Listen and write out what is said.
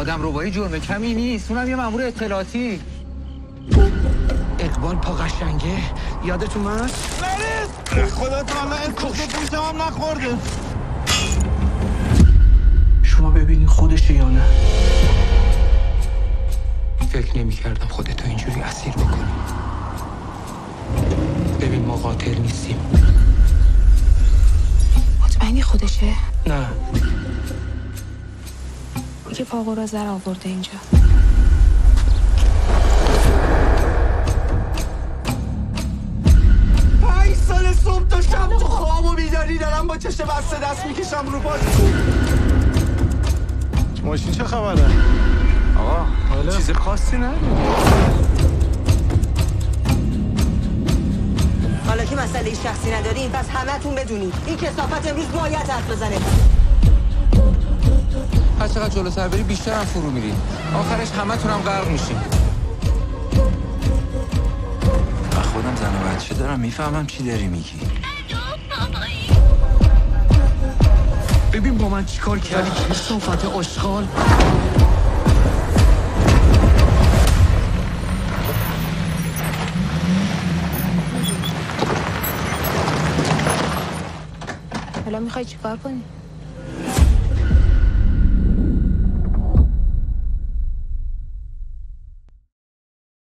آدم ربایی جرم کمی نیست، اونم یه مأمور اطلاعاتی. اقبال پا قشنگه یادتون من؟ نریز خدا تعالی اسمش پوشم هم نخورده. شما ببینین خودشه یا نه؟ فکر نمی کردم خودتو اینجوری اسیر بکنی. ببین ما قاتل نیستیم. مطمئنی خودشه؟ نه که فاقو را زر آورده اینجا. 5 سال صبح تا شب تو خواب و بیداری دارم با چشم بسته دست میکشم رو پاس. ماشین چه خبره؟ آقا چیز خاصی نه. حالا که مسئله شخصی نداریم پس همتون بدونید این کثافت امروز باید حرف بزنه. هر چقدر جلو سر بری بیشتر هم فرو میری. آخرش همتون هم غرق میشین. من خودم زن و بچه دارم میفهمم چی داری میگی. ببین با من چیکار کردی کثافت آشغال. حالا میخوای چیکار کنی؟